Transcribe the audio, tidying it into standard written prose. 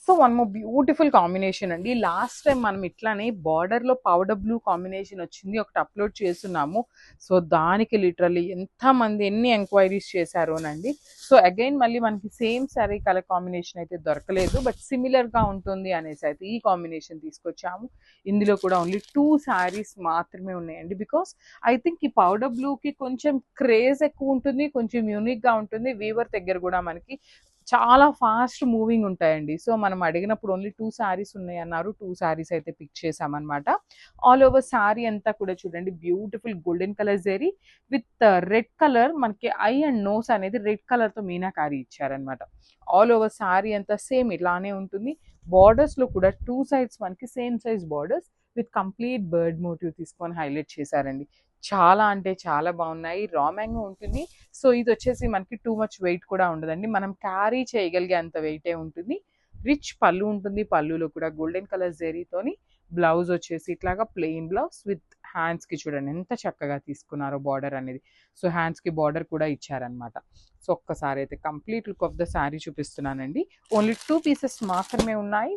So one more beautiful combination అండి. Last time మనం ఇట్లానే బార్డర్లో పౌడర్ బ్లూ కాంబినేషన్ వచ్చింది, ఒకటి అప్లోడ్ చేస్తున్నాము. సో దానికి లిటరల్లీ ఎంతమంది ఎన్ని ఎంక్వైరీస్ చేశారోనండి. సో అగైన్ మళ్ళీ మనకి సేమ్ శారీ కలర్ కాంబినేషన్ అయితే దొరకలేదు, బట్ సిమిలర్గా ఉంటుంది అనేసి అయితే ఈ కాంబినేషన్ తీసుకొచ్చాము. ఇందులో కూడా ఓన్లీ 2 శారీస్ మాత్రమే ఉన్నాయండి. బికాస్ ఐ థింక్ ఈ పౌడర్ బ్లూకి కొంచెం క్రేజ్ ఎక్కువ ఉంటుంది, కొంచెం యూనిక్గా ఉంటుంది. వీవర్ దగ్గర కూడా మనకి చాలా ఫాస్ట్ మూవింగ్ ఉంటాయండి. సో మనం అడిగినప్పుడు ఓన్లీ 2 శారీస్ ఉన్నాయి అన్నారు. 2 శారీస్ అయితే పిక్ చేసామన్నమాట. ఆల్ ఓవర్ శారీ అంతా కూడా చూడండి beautiful golden colour zari with red colour, మనకి ఐ అండ్ నోస్ అనేది రెడ్ కలర్తో మీనాకారి ఇచ్చారనమాట. ఆల్ ఓవర్ శారీ అంతా సేమ్ ఇలానే ఉంటుంది. బార్డర్స్లో కూడా 2 సైడ్స్ మనకి same size borders with complete bird motive తీసుకొని హైలైట్ చేశారండి. చాలా అంటే చాలా బాగున్నాయి. రా మ్యాంగో ఉంటుంది. సో ఇది వచ్చేసి మనకి టూ మచ్ వెయిట్ కూడా ఉండదండి, మనం క్యారీ చేయగలిగే అంత వెయిటే ఉంటుంది. రిచ్ పళ్ళు ఉంటుంది, పళ్ళులో కూడా గోల్డెన్ కలర్ జెరీతోని బ్లౌజ్ వచ్చేసి ఇట్లాగా ప్లెయిన్ బ్లౌజ్ విత్ హ్యాండ్స్కి చూడండి ఎంత చక్కగా తీసుకున్నారో బార్డర్ అనేది. సో హ్యాండ్స్కి బార్డర్ కూడా ఇచ్చారనమాట. సో ఒక్కసారి అయితే complete look of the sari చూపిస్తున్నానండి. ఓన్లీ 2 పీసెస్ మాత్రమే ఉన్నాయి.